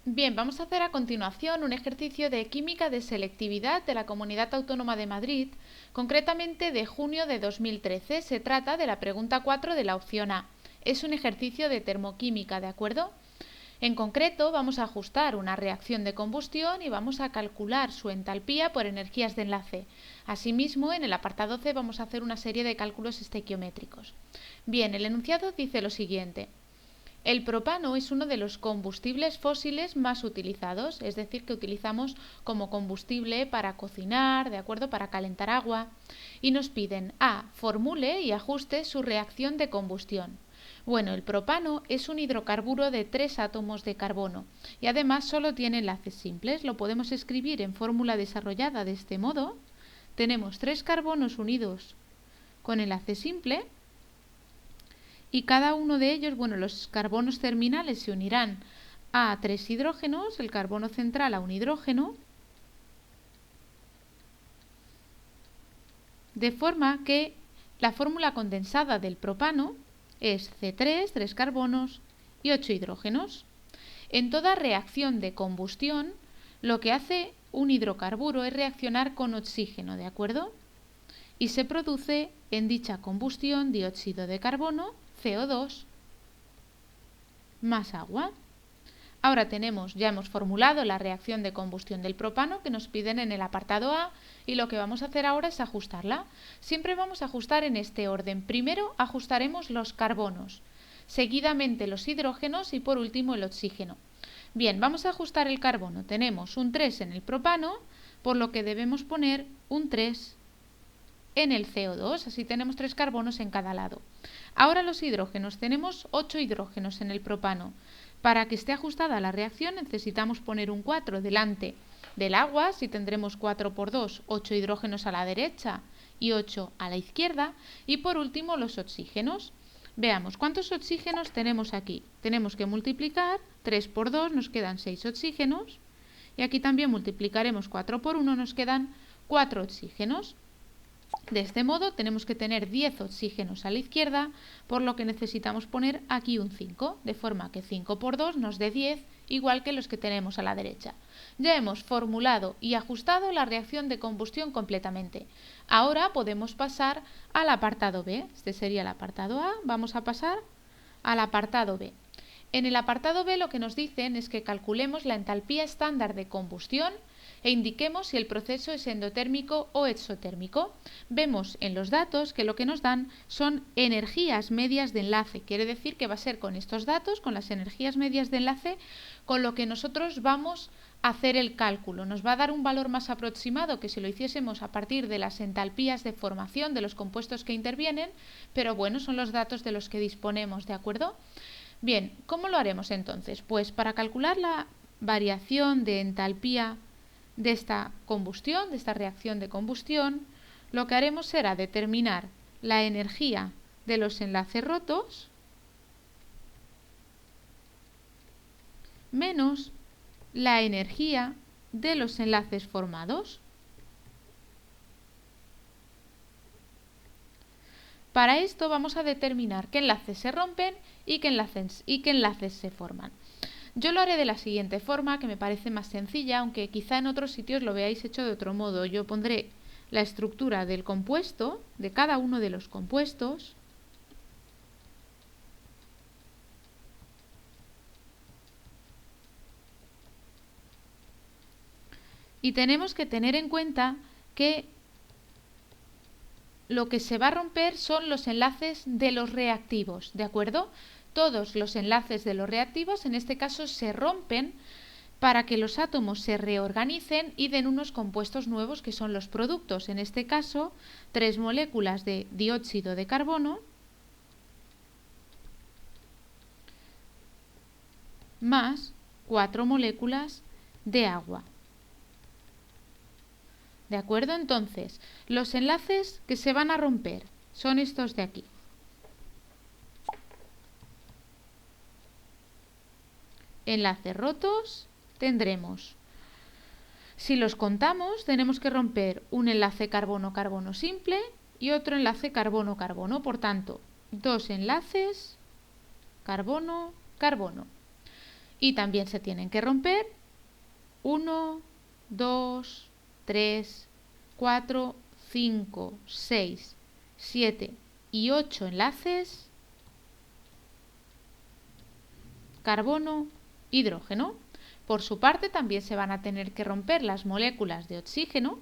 Bien, vamos a hacer a continuación un ejercicio de química de selectividad de la Comunidad Autónoma de Madrid, concretamente de junio de 2013. Se trata de la pregunta 4 de la opción A. Es un ejercicio de termoquímica, ¿de acuerdo? En concreto, vamos a ajustar una reacción de combustión y vamos a calcular su entalpía por energías de enlace. Asimismo, en el apartado C vamos a hacer una serie de cálculos estequiométricos. Bien, el enunciado dice lo siguiente. El propano es uno de los combustibles fósiles más utilizados, es decir, que utilizamos como combustible para cocinar, ¿de acuerdo? Para calentar agua. Y nos piden A. Formule y ajuste su reacción de combustión. Bueno, el propano es un hidrocarburo de 3 átomos de carbono y además solo tiene enlaces simples. Lo podemos escribir en fórmula desarrollada de este modo. Tenemos 3 carbonos unidos con enlace simple y cada uno de ellos, bueno, los carbonos terminales se unirán a 3 hidrógenos, el carbono central a un hidrógeno, de forma que la fórmula condensada del propano es C3, 3 carbonos y 8 hidrógenos. En toda reacción de combustión, lo que hace un hidrocarburo es reaccionar con oxígeno, ¿de acuerdo? Y se produce en dicha combustión dióxido de carbono, CO2, más agua. Ahora ya hemos formulado la reacción de combustión del propano que nos piden en el apartado A y lo que vamos a hacer ahora es ajustarla. Siempre vamos a ajustar en este orden. Primero ajustaremos los carbonos, seguidamente los hidrógenos y por último el oxígeno. Bien, vamos a ajustar el carbono. Tenemos un 3 en el propano, por lo que debemos poner un 3 en el CO2, así tenemos 3 carbonos en cada lado. Ahora los hidrógenos, tenemos 8 hidrógenos en el propano. Para que esté ajustada la reacción necesitamos poner un 4 delante del agua, si tendremos 4 por 2, 8 hidrógenos a la derecha y 8 a la izquierda. Y por último los oxígenos. Veamos, ¿cuántos oxígenos tenemos aquí? Tenemos que multiplicar 3 por 2, nos quedan 6 oxígenos. Y aquí también multiplicaremos 4 por 1, nos quedan 4 oxígenos. De este modo tenemos que tener 10 oxígenos a la izquierda, por lo que necesitamos poner aquí un 5, de forma que 5 por 2 nos dé 10, igual que los que tenemos a la derecha. Ya hemos formulado y ajustado la reacción de combustión completamente. Ahora podemos pasar al apartado B. Este sería el apartado A. Vamos a pasar al apartado B. En el apartado B lo que nos dicen es que calculemos la entalpía estándar de combustión e indiquemos si el proceso es endotérmico o exotérmico. Vemos en los datos que lo que nos dan son energías medias de enlace. Quiere decir que va a ser con estos datos, con las energías medias de enlace, con lo que nosotros vamos a hacer el cálculo. Nos va a dar un valor más aproximado que si lo hiciésemos a partir de las entalpías de formación de los compuestos que intervienen, pero bueno, son los datos de los que disponemos, ¿de acuerdo? Bien, ¿cómo lo haremos entonces? Pues para calcular la variación de entalpía de esta combustión, de esta reacción de combustión, lo que haremos será determinar la energía de los enlaces rotos menos la energía de los enlaces formados. Para esto vamos a determinar qué enlaces se rompen y qué enlaces se forman. Yo lo haré de la siguiente forma, que me parece más sencilla, aunque quizá en otros sitios lo veáis hecho de otro modo. Yo pondré la estructura del compuesto, de cada uno de los compuestos, y tenemos que tener en cuenta que lo que se va a romper son los enlaces de los reactivos, ¿de acuerdo? Todos los enlaces de los reactivos, en este caso, se rompen para que los átomos se reorganicen y den unos compuestos nuevos que son los productos. En este caso, 3 moléculas de dióxido de carbono más 4 moléculas de agua. ¿De acuerdo? Entonces, los enlaces que se van a romper son estos de aquí. Enlaces rotos tendremos, si los contamos, tenemos que romper un enlace carbono-carbono simple y otro enlace carbono-carbono. Por tanto, 2 enlaces carbono-carbono. Y también se tienen que romper 1, 2, 3, 4, 5, 6, 7 y 8 enlaces carbono, hidrógeno. Por su parte también se van a tener que romper las moléculas de oxígeno,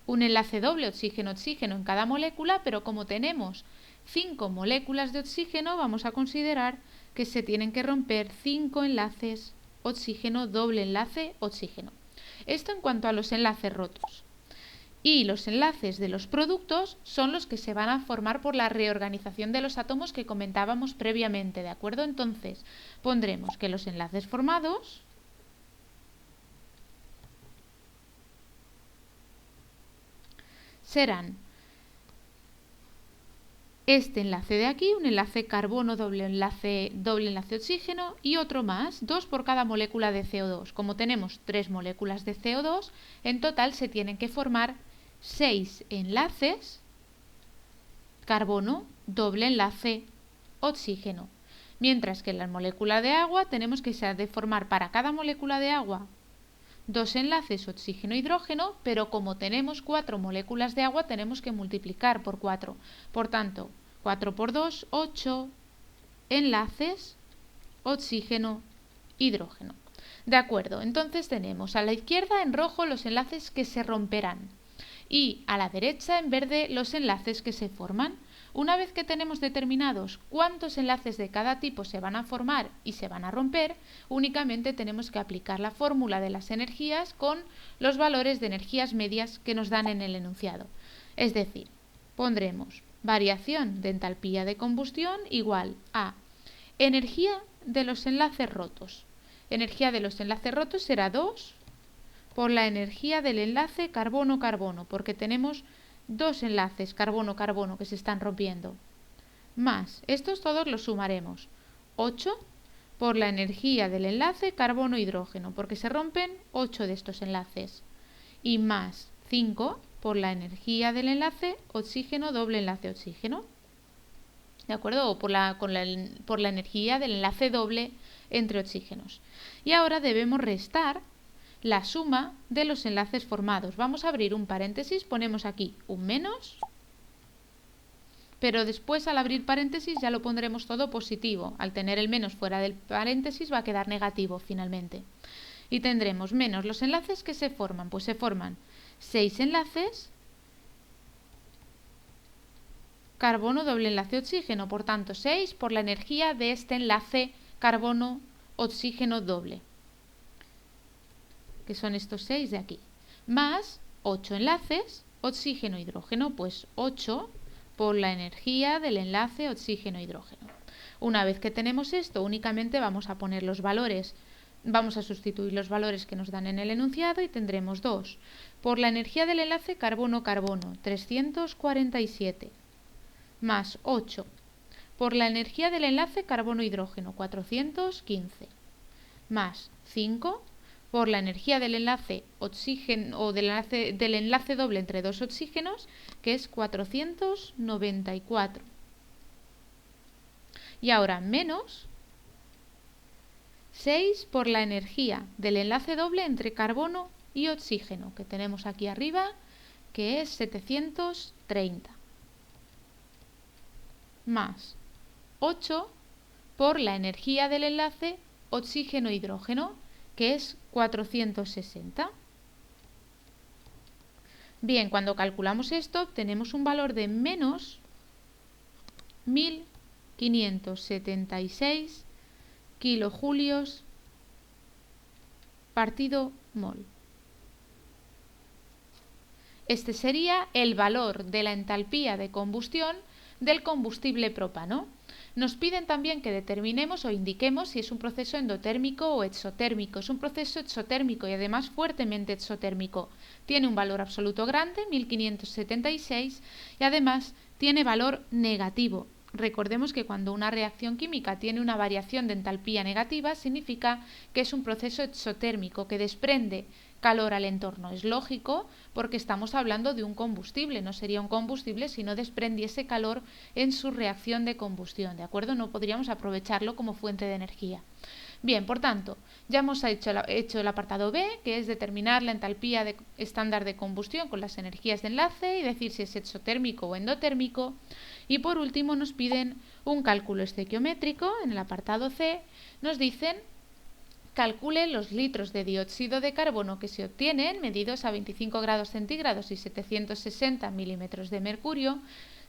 un enlace doble oxígeno-oxígeno en cada molécula, pero como tenemos 5 moléculas de oxígeno, vamos a considerar que se tienen que romper 5 enlaces oxígeno, doble enlace oxígeno. Esto en cuanto a los enlaces rotos. Y los enlaces de los productos son los que se van a formar por la reorganización de los átomos que comentábamos previamente, ¿de acuerdo? Entonces, pondremos que los enlaces formados serán este enlace de aquí, un enlace carbono, doble enlace oxígeno y otro más, 2 por cada molécula de CO2. Como tenemos 3 moléculas de CO2, en total se tienen que formar 6 enlaces carbono, doble enlace oxígeno. Mientras que en la molécula de agua tenemos que de formar para cada molécula de agua 2 enlaces oxígeno-hidrógeno, pero como tenemos 4 moléculas de agua tenemos que multiplicar por 4. Por tanto, 4 por 2, 8 enlaces oxígeno-hidrógeno. De acuerdo, entonces tenemos a la izquierda en rojo los enlaces que se romperán y a la derecha en verde los enlaces que se forman. Una vez que tenemos determinados cuántos enlaces de cada tipo se van a formar y se van a romper, únicamente tenemos que aplicar la fórmula de las energías con los valores de energías medias que nos dan en el enunciado. Es decir, pondremos variación de entalpía de combustión igual a energía de los enlaces rotos. Energía de los enlaces rotos será 2 por la energía del enlace carbono-carbono, porque tenemos 2 enlaces carbono-carbono que se están rompiendo, más, estos todos los sumaremos, 8 por la energía del enlace carbono-hidrógeno, porque se rompen 8 de estos enlaces, y más 5 por la energía del enlace oxígeno, doble enlace oxígeno, ¿de acuerdo? O por la energía del enlace doble entre oxígenos. Y ahora debemos restar la suma de los enlaces formados. Vamos a abrir un paréntesis, ponemos aquí un menos, pero después al abrir paréntesis ya lo pondremos todo positivo. Al tener el menos fuera del paréntesis va a quedar negativo finalmente. Y tendremos menos los enlaces que se forman. Pues se forman 6 enlaces carbono, doble enlace oxígeno. Por tanto, 6 por la energía de este enlace carbono, oxígeno doble, que son estos 6 de aquí, más 8 enlaces oxígeno-hidrógeno, pues 8 por la energía del enlace oxígeno-hidrógeno. Una vez que tenemos esto, únicamente vamos a poner los valores, vamos a sustituir los valores que nos dan en el enunciado y tendremos 2 por la energía del enlace carbono-carbono, 347, más 8 por la energía del enlace carbono-hidrógeno, 415, más 5 por la energía del enlace oxígeno o del enlace doble entre dos oxígenos, que es 494. Y ahora menos 6 por la energía del enlace doble entre carbono y oxígeno, que tenemos aquí arriba, que es 730. Más 8 por la energía del enlace oxígeno-hidrógeno, que es 460. Bien, cuando calculamos esto obtenemos un valor de menos 1576 kilojulios partido mol. Este sería el valor de la entalpía de combustión del combustible propano. Nos piden también que determinemos o indiquemos si es un proceso endotérmico o exotérmico. Es un proceso exotérmico y además fuertemente exotérmico. Tiene un valor absoluto grande, 1576, y además tiene valor negativo. Recordemos que cuando una reacción química tiene una variación de entalpía negativa, significa que es un proceso exotérmico que desprende calor al entorno. Es lógico porque estamos hablando de un combustible, no sería un combustible si no desprendiese calor en su reacción de combustión, ¿de acuerdo? No podríamos aprovecharlo como fuente de energía. Bien, por tanto, ya hemos hecho el apartado B, que es determinar la entalpía estándar de combustión con las energías de enlace y decir si es exotérmico o endotérmico. Y por último nos piden un cálculo estequiométrico. En el apartado C nos dicen: calcule los litros de dióxido de carbono que se obtienen medidos a 25 grados centígrados y 760 milímetros de mercurio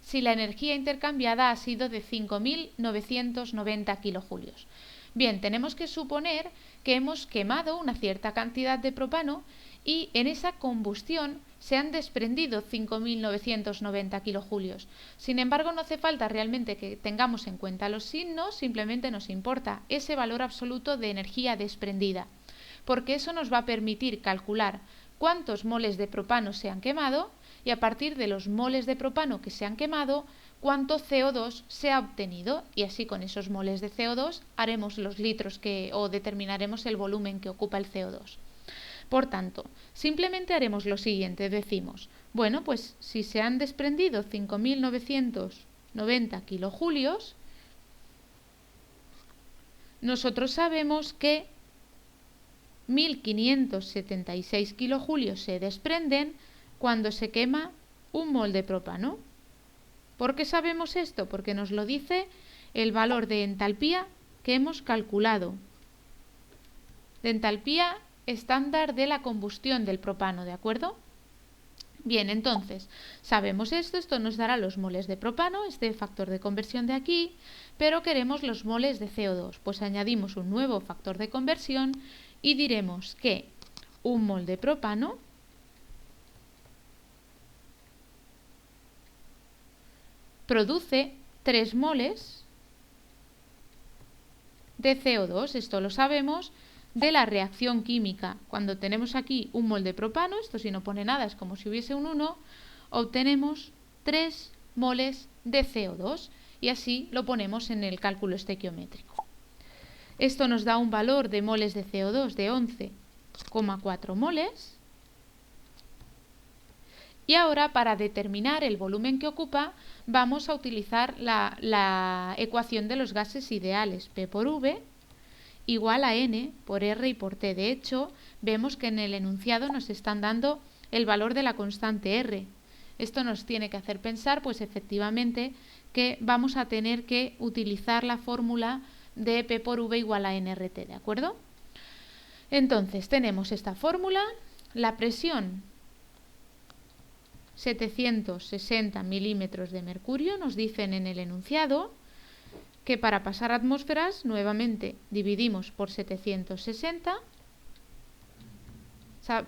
si la energía intercambiada ha sido de 5.990 kilojulios. Bien, tenemos que suponer que hemos quemado una cierta cantidad de propano y en esa combustión se han desprendido 5.990 kilojulios. Sin embargo, no hace falta realmente que tengamos en cuenta los signos, simplemente nos importa ese valor absoluto de energía desprendida, porque eso nos va a permitir calcular cuántos moles de propano se han quemado y a partir de los moles de propano que se han quemado, cuánto CO2 se ha obtenido, y así con esos moles de CO2 haremos los litros o determinaremos el volumen que ocupa el CO2. Por tanto, simplemente haremos lo siguiente, decimos, bueno, pues si se han desprendido 5.990 kilojulios, nosotros sabemos que 1.576 kilojulios se desprenden cuando se quema un mol de propano. ¿Por qué sabemos esto? Porque nos lo dice el valor de entalpía que hemos calculado, de entalpía estándar de la combustión del propano, ¿de acuerdo? Bien, entonces, sabemos esto nos dará los moles de propano, este factor de conversión de aquí, pero queremos los moles de CO2, pues añadimos un nuevo factor de conversión y diremos que un mol de propano produce 3 moles de CO2. Esto lo sabemos de la reacción química. Cuando tenemos aquí un mol de propano, esto si no pone nada es como si hubiese un 1, obtenemos 3 moles de CO2 y así lo ponemos en el cálculo estequiométrico. Esto nos da un valor de moles de CO2 de 11,4 moles. Y ahora, para determinar el volumen que ocupa, vamos a utilizar la ecuación de los gases ideales, P por V igual a N por R y por T. De hecho, vemos que en el enunciado nos están dando el valor de la constante R. Esto nos tiene que hacer pensar, pues efectivamente, que vamos a tener que utilizar la fórmula de P por V igual a NRT, ¿de acuerdo? Entonces, tenemos esta fórmula, la presión 760 milímetros de mercurio, nos dicen en el enunciado que para pasar atmósferas nuevamente dividimos por 760,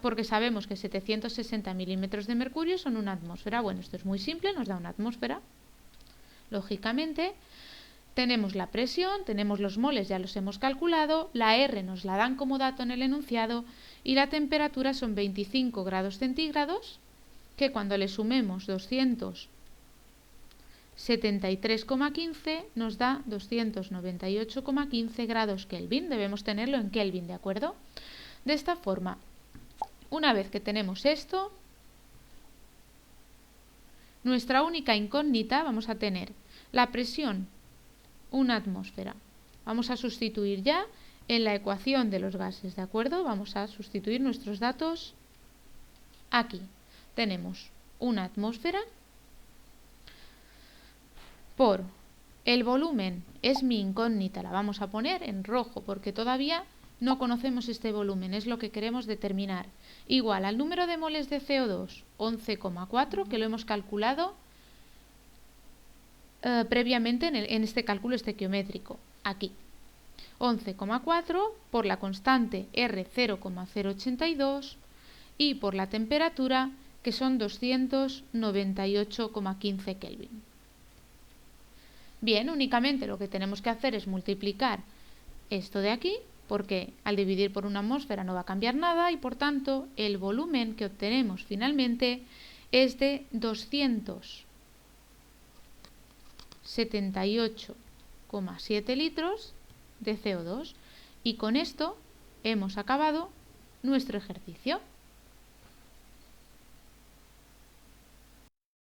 porque sabemos que 760 milímetros de mercurio son una atmósfera. Bueno, esto es muy simple, nos da una atmósfera. Lógicamente, tenemos la presión, tenemos los moles, ya los hemos calculado, la R nos la dan como dato en el enunciado y la temperatura son 25 grados centígrados, que cuando le sumemos 273,15 nos da 298,15 grados Kelvin. Debemos tenerlo en Kelvin, ¿de acuerdo? De esta forma, una vez que tenemos esto, nuestra única incógnita, vamos a tener la presión, una atmósfera. Vamos a sustituir ya en la ecuación de los gases, ¿de acuerdo? Vamos a sustituir nuestros datos aquí. Tenemos una atmósfera por el volumen, es mi incógnita, la vamos a poner en rojo porque todavía no conocemos este volumen, es lo que queremos determinar, igual al número de moles de CO2, 11,4, que lo hemos calculado previamente en este cálculo estequiométrico, aquí. 11,4 por la constante R 0,082 y por la temperatura, que son 298,15 Kelvin. Bien, únicamente lo que tenemos que hacer es multiplicar esto de aquí, porque al dividir por una atmósfera no va a cambiar nada y por tanto el volumen que obtenemos finalmente es de 278,7 litros de CO2 y con esto hemos acabado nuestro ejercicio.